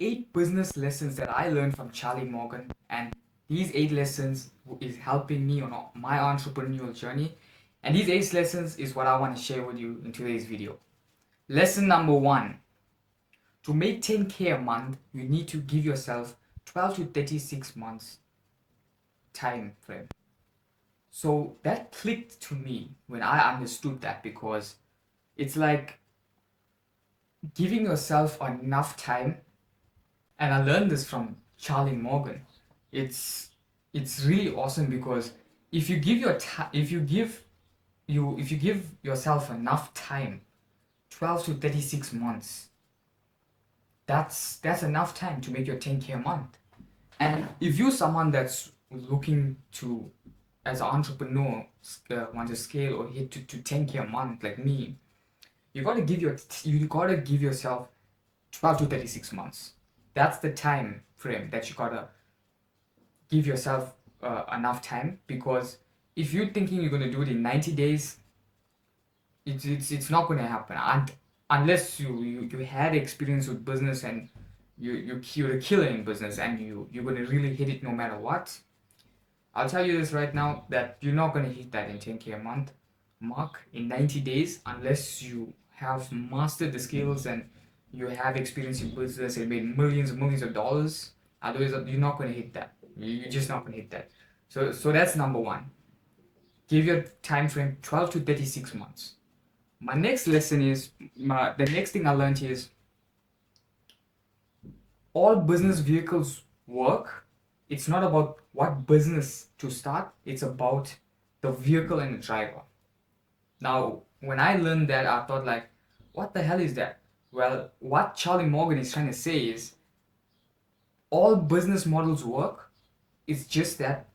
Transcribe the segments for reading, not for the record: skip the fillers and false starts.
8 business lessons that I learned from Charlie Morgan, and these 8 lessons is helping me on my entrepreneurial journey. And these 8 lessons is what I want to share with you in today's video. Lesson number 1: to make 10K a month, you need to give yourself 12 to 36 months time frame. So that clicked to me when I understood that, because it's like giving yourself enough time. And I learned this from Charlie Morgan. It's really awesome, because if you give yourself enough time, 12 to 36 months, that's enough time to make your 10K a month. And if you're someone that's looking to, as an entrepreneur, want to scale or hit to 10K a month like me, you gotta give yourself 12 to 36 months. That's the time frame that you gotta give yourself enough time, because if you're thinking you're gonna do it in 90 days, it's not gonna happen. And unless you had experience with business and you're a killer in business and you're gonna really hit it no matter what. I'll tell you this right now, that you're not gonna hit that in 10K a month mark in 90 days unless you have mastered the skills and you have experience in business and made millions and millions of dollars. Otherwise, you're not going to hit that. You're just not going to hit that. So that's number 1. Give your time frame 12 to 36 months. My next lesson is, the next thing I learned is, all business vehicles work. It's not about what business to start. It's about the vehicle and the driver. Now, when I learned that, I thought like, what the hell is that? Well, what Charlie Morgan is trying to say is, all business models work. It's just that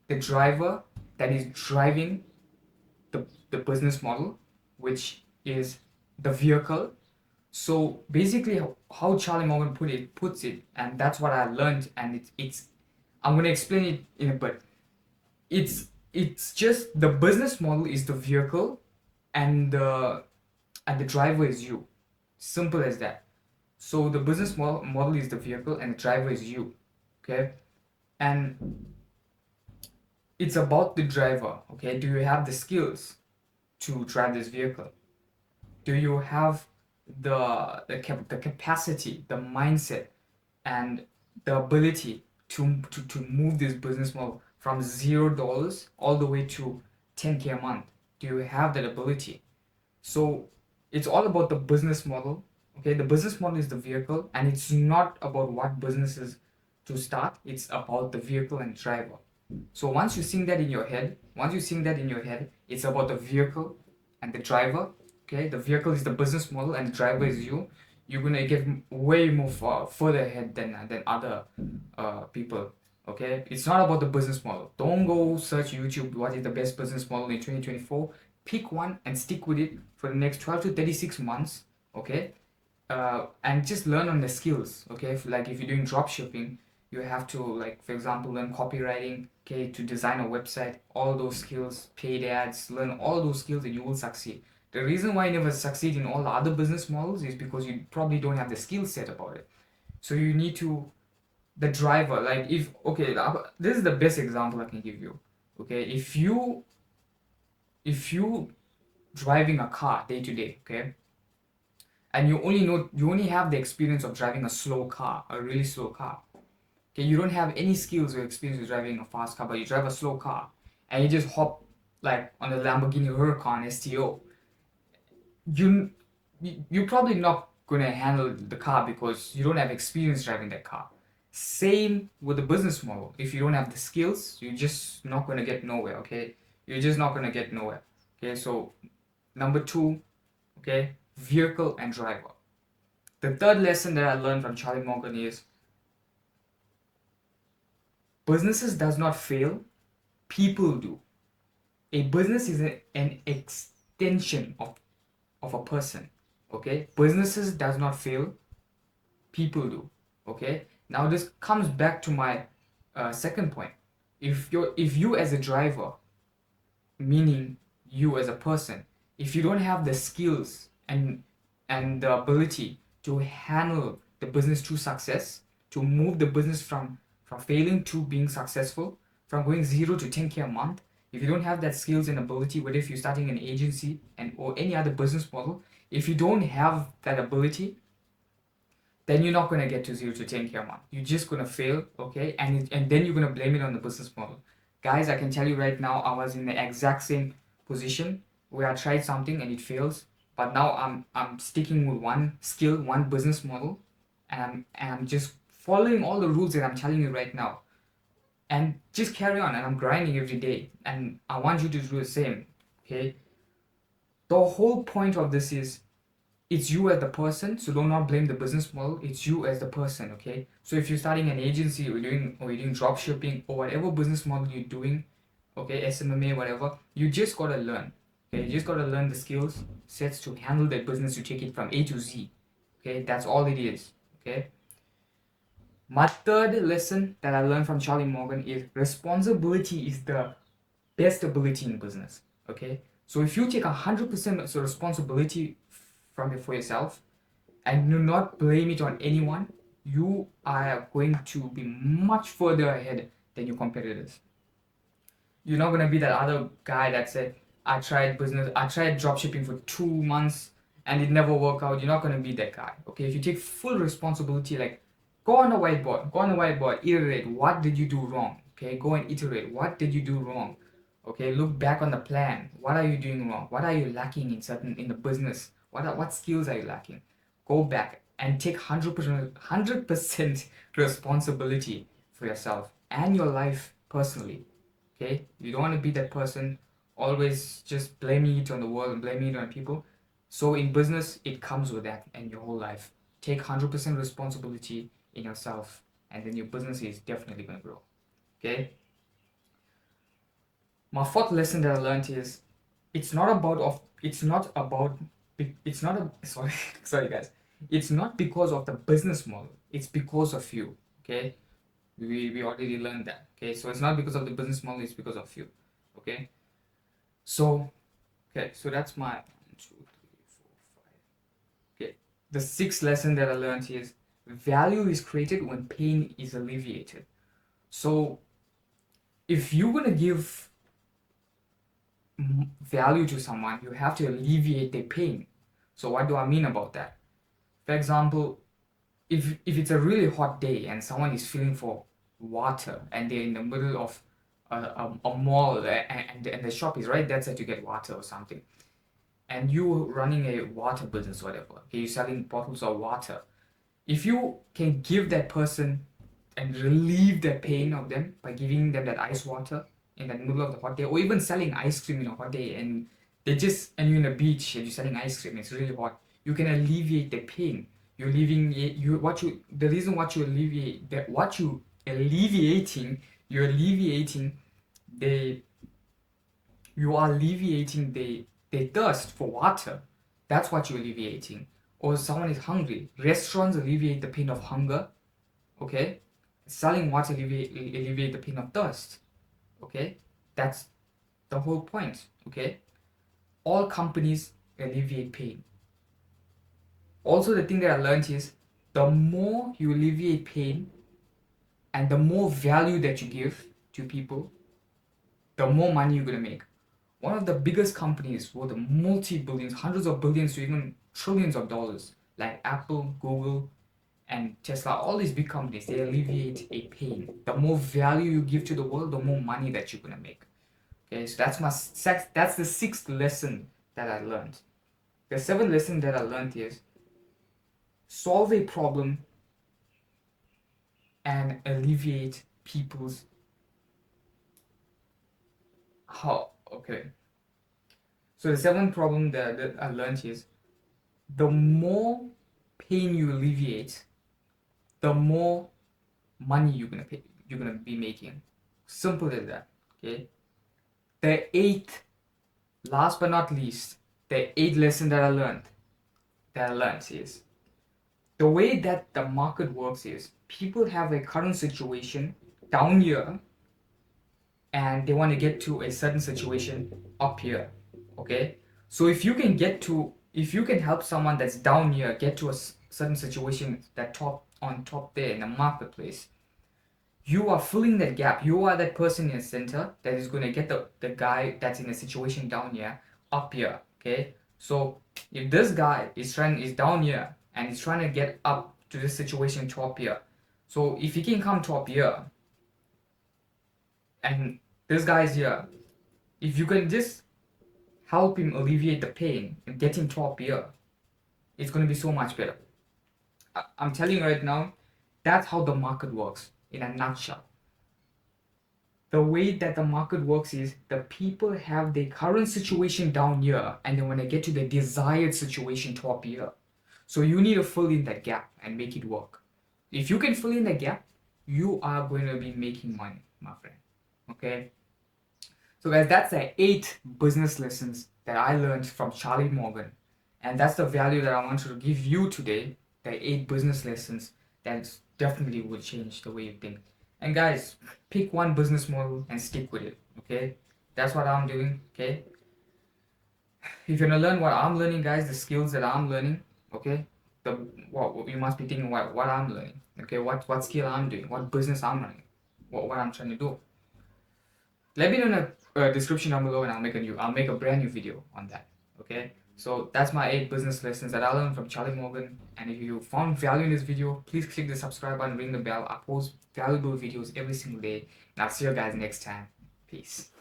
the driver that is driving the business model, which is the vehicle. So basically, how Charlie Morgan puts it, and that's what I learned, and it's I'm gonna explain it in a bit. It's just the business model is the vehicle, and the driver is you. Simple as that. So the business model is the vehicle and the driver is you. Okay? And it's about the driver. Okay? Do you have the skills to drive this vehicle? Do you have the capacity, the mindset, and the ability to move this business model from $0 all the way to 10K a month? Do you have that ability? So it's all about the business model. Okay, the business model is the vehicle, and it's not about what businesses to start. It's about the vehicle and driver. So once you sing that in your head, it's about the vehicle and the driver. Okay, the vehicle is the business model and the driver is you. You're gonna get way more further ahead than other people. Okay, it's not about the business model. Don't go search YouTube what is the best business model in 2024. Pick one and stick with it for the next 12 to 36 months. Okay, and just learn on the skills. Okay, if you're doing drop shipping, you have to, like, for example, learn copywriting. Okay, to design a website. All those skills, paid ads, learn all those skills and you will succeed. The reason why you never succeed in all the other business models is because you probably don't have the skill set about it. So you need to, the driver, like, this is the best example I can give you. Okay, if you driving a car day to day, okay, and you only have the experience of driving a slow car, a really slow car. Okay, you don't have any skills or experience with driving a fast car, but you drive a slow car, and you just hop like on a Lamborghini Huracan STO. You're probably not gonna handle the car because you don't have experience driving that car. Same with the business model. If you don't have the skills, you're just not gonna get nowhere. Okay, you're just not gonna get nowhere. Okay, so number 2, okay, vehicle and driver. The third lesson that I learned from Charlie Morgan is, businesses does not fail, people do. A business is an extension of a person. Okay, businesses does not fail, people do. Okay, now this comes back to my second point. If you as a driver, meaning you as a person, if you don't have the skills and the ability to handle the business to success, to move the business from failing to being successful, from going 0 to 10K a month, if you don't have that skills and ability, whether if you're starting an agency and or any other business model, if you don't have that ability, then you're not going to get to 0 to 10K a month. You're just going to fail, okay? And then you're going to blame it on the business model. Guys, I can tell you right now, I was in the exact same position where I tried something and it fails, but now I'm sticking with one skill, one business model, and I'm just following all the rules that I'm telling you right now, and just carry on. And I'm grinding every day, and I want you to do the same, okay? The whole point of this is it's you as the person, so do not blame the business model. It's you as the person, okay? So if you're starting an agency or you're doing drop shipping or whatever business model you're doing, okay, SMMA, whatever, you just gotta learn. Okay, you just gotta learn the skills sets to handle that business, to take it from A to Z. Okay, that's all it is. Okay. My third lesson that I learned from Charlie Morgan is responsibility is the best ability in business. Okay, so if you take 100% responsibility for yourself and do not blame it on anyone, you are going to be much further ahead than your competitors. You're not gonna be that other guy that said, I tried dropshipping for 2 months and it never worked out. You're not gonna be that guy. Okay, if you take full responsibility, like go on the whiteboard, iterate. What did you do wrong? Okay, go and iterate. What did you do wrong? Okay, look back on the plan. What are you doing wrong? What are you lacking in the business? What skills are you lacking? Go back and take 100% responsibility for yourself and your life personally. Okay, you don't want to be that person always just blaming it on the world and blaming it on people. So in business, it comes with that, and your whole life. Take 100% responsibility in yourself, and then your business is definitely going to grow. Okay. My fourth lesson that I learned is sorry guys, it's not because of the business model, it's because of you. Okay, we already learned that. Okay, so it's not because of the business model, it's because of you. Okay, so that's my 1, 2, 3, 4, 5. Okay, the sixth lesson that I learned is value is created when pain is alleviated. So if you're gonna give value to someone, you have to alleviate their pain. So what do I mean about that? For example, if it's a really hot day and someone is feeling for water and they're in the middle of a mall, and the shop is right there so to get water or something, and you running a water business or whatever, okay, you're selling bottles of water, if you can give that person and relieve the pain of them by giving them that ice water in the middle of the hot day, or even selling ice cream in a hot day, and you're in a beach and you're selling ice cream, it's really hot, you can alleviate the pain. You're alleviating the thirst for water. That's what you're alleviating. Or someone is hungry. Restaurants alleviate the pain of hunger. Okay? Selling water alleviate the pain of thirst. Okay? That's the whole point. Okay? All companies alleviate pain. Also, the thing that I learned is the more you alleviate pain and the more value that you give to people, the more money you're going to make. One of the biggest companies with multi-billions, hundreds of billions to even trillions of dollars, like Apple, Google, and Tesla, all these big companies, they alleviate a pain. The more value you give to the world, the more money that you're going to make. Okay, so that's the sixth lesson that I learned. The seventh lesson that I learned is solve a problem and alleviate people's okay. So the seventh problem that I learned is the more pain you alleviate, the more money you're gonna be making. Simple as that. Okay. The eighth, last but not least, the eighth lesson that I learned is the way that the market works is people have a current situation down here and they want to get to a certain situation up here. Okay, so if you can help someone that's down here get to a certain situation that on top there in the marketplace, you are filling that gap. You are that person in the center that is going to get the guy that's in a situation down here up here. Okay, so if this guy is down here and he's trying to get up to this situation top here, so if he can come top here and this guy is here, if you can just help him alleviate the pain and get him top here, it's going to be so much better. I'm telling you right now, that's how the market works in a nutshell. The way that the market works is the people have their current situation down here, and then when they get to the desired situation top here, so you need to fill in that gap and make it work. If you can fill in the gap, you are going to be making money, my friend. Okay, so guys, that's the 8 business lessons that I learned from Charlie Morgan, and that's the value that I wanted to give you today. The 8 business lessons that definitely will change the way you think. And guys, pick one business model and stick with it. Okay, that's what I'm doing. Okay, if you're gonna learn what I'm learning, guys, the skills that I'm learning, okay, you must be thinking what I'm learning. Okay, what skill I'm doing, what business I'm running, what I'm trying to do. Let me know in the description down below, and I'll make a brand new video on that. Okay, so that's my 8 business lessons that I learned from Charlie Morgan. And if you found value in this video, please click the subscribe button, ring the bell. I post valuable videos every single day, and I'll see you guys next time. Peace.